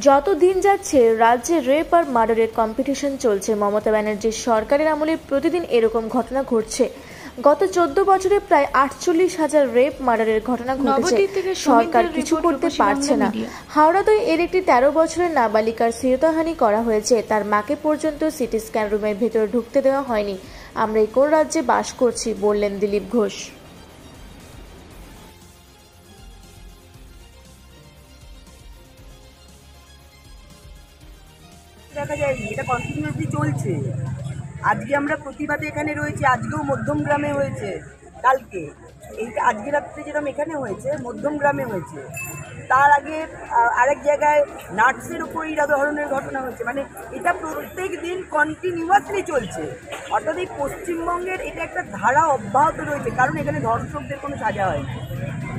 যত দিন যাচ্ছে রাজ্যে রেপ আর মার্ডারের কম্পিটিশন চলছে। মমতা ব্যানার্জির সরকারের আমলে প্রতিদিন এরকম ঘটনা ঘটছে। গত 14 বছরে প্রায় 48,000 রেপ মার্ডারের ঘটনা ঘটেছে। সরকার কিছু করতে পারছে না। হাওড়াতেই এর একটি 13 বছরের নাবালিকার শ্লীলতাহানি করা হয়েছে। তার মাকে পর্যন্ত সিটি স্ক্যান রুমের ভেতরে ঢুকতে দেওয়া হয়নি। আমরা এই কোন রাজ্যে বাস করছি, বললেন দিলীপ ঘোষ। দেখা যায় এটা কন্টিনিউয়াসলি চলছে। আজকে আমরা প্রতিবাদে এখানে রয়েছি, আজকেও মধ্যমগ্রামে হয়েছে, কালকে এই আজকে রাত্রে যেরকম এখানে হয়েছে মধ্যমগ্রামে হয়েছে, তার আগে আরেক জায়গায় নার্সের উপর এই ধরনের ঘটনা হচ্ছে। মানে এটা প্রত্যেক দিন কন্টিনিউয়াসলি চলছে। অর্থাৎ এই পশ্চিমবঙ্গের এটা একটা ধারা অব্যাহত রয়েছে, কারণ এখানে ধর্ষকদের কোনো সাজা হয়নি।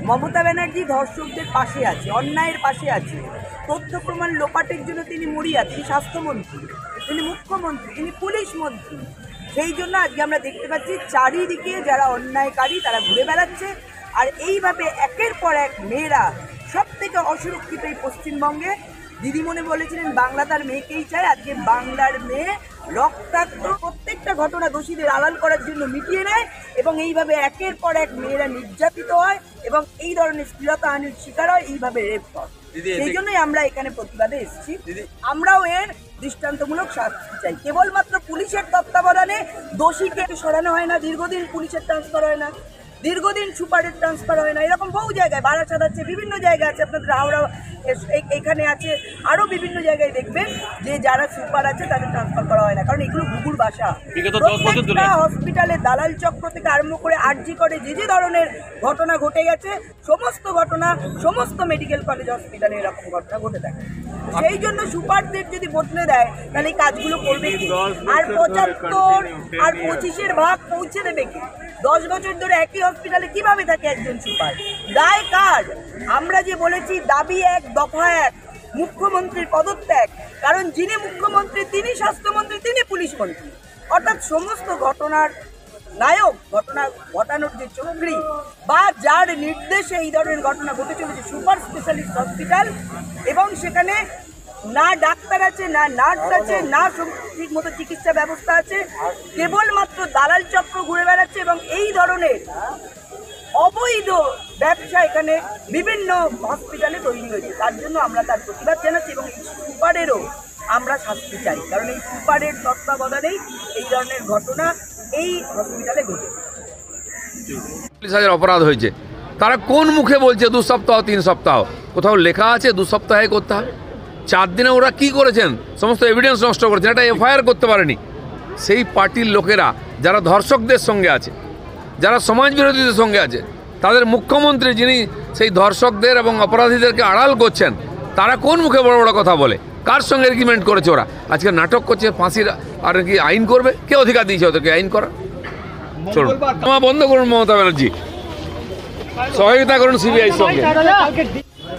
মমতা ব্যানার্জি ধর্ষকদের পাশে আছে, অন্যায়ের পাশে আছে। তথ্য প্রমাণ লোপাটের জন্য তিনি মরিয়া, তিনি স্বাস্থ্যমন্ত্রী, তিনি মুখ্যমন্ত্রী, তিনি পুলিশ মন্ত্রী। সেই জন্য আজকে আমরা দেখতে পাচ্ছি চারিদিকে যারা অন্যায়কারী তারা ঘুরে বেড়াচ্ছে। আর এইভাবে একের পর এক মেয়েরা সব থেকে অসুরক্ষিত এই পশ্চিমবঙ্গে। দিদিমণি বলেছিলেন বাংলা তার মেয়েকেই চায়। আজকে বাংলার মেয়ে রক্তাক্ত প্রত্যেকটা ঘটনা দোষীদের আড়াল করার জন্য মিটিয়ে নেয় এবং এইভাবে একের পর এক মেয়েরা নির্যাতিত হয় এবং এই ধরনের শ্লীলতাহানির শিকার হয়, এইভাবে রেপ হয়। সেই জন্যই আমরা এখানে প্রতিবাদে এসেছি। আমরাও এর দৃষ্টান্তমূলক শাস্তি চাই। কেবলমাত্র পুলিশের তত্ত্বাবধানে দোষীকে সরানো হয় না, দীর্ঘদিন পুলিশের ট্রান্সফার হয় না, দীর্ঘদিন সুপারের ট্রান্সফার হয় না। এরকম বহু জায়গায় বারাসাত আছে, বিভিন্ন জায়গায় আছে, আপনাদের হাওড়া এখানে আছে, আরও বিভিন্ন জায়গায় দেখবেন যে যারা সুপার আছে তাদের ট্রান্সফার করা হয় না, কারণ এগুলো ঘুঘুর বাসা। প্রত্যেকটা হসপিটালে দালাল চক্র থেকে আরম্ভ করে আরজি করে যে ধরনের ঘটনা ঘটে গেছে, সমস্ত ঘটনা সমস্ত মেডিকেল কলেজ হসপিটালে এরকম ঘটনা ঘটে থাকে। সেই জন্য সুপারদের যদি বদলে দেয় তাহলে এই কাজগুলো করবে কি? আর 75 আর 25-এর ভাগ পৌঁছে দেবে কি? 10 বছর ধরে একই হসপিটালে কিভাবে থাকে একজন সুপার? দায় কার? আমরা যে বলেছি দাবি এক, দফা এক, মুখ্যমন্ত্রীর পদত্যাগ। কারণ যিনি মুখ্যমন্ত্রী তিনি স্বাস্থ্যমন্ত্রী, তিনি পুলিশ মন্ত্রী। অর্থাৎ সমস্ত ঘটনার নায়ক, ঘটনা ঘটানোর যে চক্রী বা যার নির্দেশে এই ধরনের ঘটনা ঘটে চলেছে সুপার স্পেশালিস্ট হসপিটাল, এবং সেখানে না ডাক্তার আছে, না নার্স আছে, না ঠিক মতো চিকিৎসা ব্যবস্থা আছে, কেবলমাত্র দালাল চক্র ঘুরে বেড়াচ্ছে এবং এই ধরনের অবৈধ ব্যবসা এখানে বিভিন্ন হসপিটালে তৈরি হয়েছে। তার জন্য আমরা তার প্রতিবাদ জানাচ্ছি এবং সুপারেরও আমরা শাস্তি চাই, কারণ এই সুপারের তত্ত্বাবধানেই এই ধরনের ঘটনা এই হসপিটালে ঘটেছে। 40,000 অপরাধ হয়েছে, তারা কোন মুখে বলছে 2 সপ্তাহ 3 সপ্তাহ? কোথাও লেখা আছে 2 সপ্তাহে করতে হবে? 4 দিনে ওরা কি করেছেন? সমস্ত এভিডেন্স নষ্ট করেছেন, একটা এফআইআর করতে পারেনি। সেই পার্টির লোকেরা যারা ধর্ষকদের সঙ্গে আছে, যারা সমাজ বিরোধীদের সঙ্গে আছে, তাদের মুখ্যমন্ত্রী যিনি সেই ধর্ষকদের এবং অপরাধীদেরকে আড়াল করছেন, তারা কোন মুখে বড় বড় কথা বলে? কার সঙ্গে এগ্রিমেন্ট করেছে ওরা? আজকে নাটক করছে, ফাঁসির আর কি আইন করবে? কে অধিকার দিয়েছে ওদেরকে আইন করা? চলুন বন্ধ করুন, মমতা ব্যানার্জি সহযোগিতা করুন সিবিআই সঙ্গে।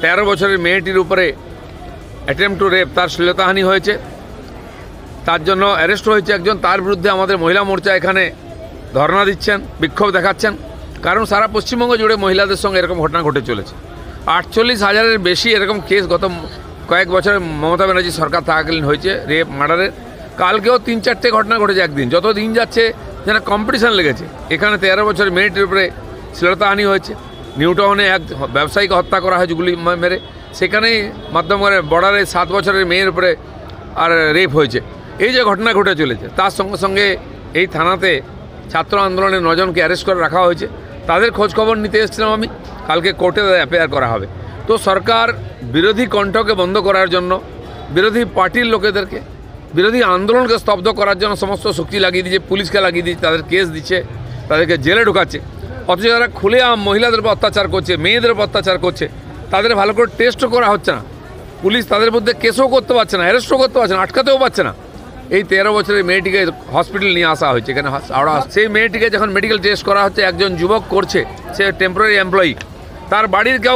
13 বছরের মেয়েটির উপরে অ্যাটেম্প টু রেপ, তার শ্লীলতাহানি হয়েছে, তার জন্য অ্যারেস্ট হয়েছে একজন। তার বিরুদ্ধে আমাদের মহিলা মোর্চা এখানে ধর্ণা দিচ্ছেন, বিক্ষোভ দেখাচ্ছেন, কারণ সারা পশ্চিমবঙ্গ জুড়ে মহিলাদের সঙ্গে এরকম ঘটনা ঘটে চলেছে। 48,000-এর বেশি এরকম কেস গত কয়েক বছরে মমতা ব্যানার্জি সরকার থাকাকালীন হয়েছে রেপ মার্ডারের। কালকেও 3-4টে ঘটনা ঘটেছে একদিন। যত দিন যাচ্ছে যেন কম্পিটিশান লেগেছে। এখানে 13 বছরের মেয়েটির উপরে শ্লীলতাহানি হয়েছে। নিউ টাউনে এক ব্যবসায়ীকে হত্যা করা হয়েছে গুলি মেরে, সেখানেই মধ্যমগ্রামের বর্ডারে 7 বছরের মেয়ের উপরে আর রেপ হয়েছে। এই যে ঘটনা ঘটে চলেছে, তার সঙ্গে সঙ্গে এই থানাতে ছাত্র আন্দোলনের 9 জনকে অ্যারেস্ট করে রাখা হয়েছে। তাদের খোঁজখবর নিতে এসেছিলাম আমি। কালকে কোর্টে এফআইআর করা হবে। তো সরকার বিরোধী কণ্ঠকে বন্ধ করার জন্য, বিরোধী পার্টির লোকেদেরকে, বিরোধী আন্দোলনকে স্তব্ধ করার জন্য সমস্ত শক্তি লাগিয়ে দিচ্ছে, পুলিশকে লাগিয়ে দিচ্ছে, তাদের কেস দিচ্ছে, তাদেরকে জেলে ঢোকাচ্ছে। অথচ যারা খুলেআম মহিলাদের উপর অত্যাচার করছে, মেয়েদের উপর অত্যাচার করছে, তাদের ভালো করে টেস্টও করা হচ্ছে না। পুলিশ তাদের মধ্যে কেসও করতে পারছে না, অ্যারেস্টও করতে পারছে না, আটকাতেও পারছে না। এই 13 বছরের মেয়েটিকে হসপিটাল নিয়ে আসা হয়েছে এখানে হাওড়া। সেই মেয়েটিকে যখন মেডিকেল টেস্ট করা হচ্ছে, একজন যুবক করছে, সে টেম্পোরারি এমপ্লয়ি, তার বাড়ির কেউ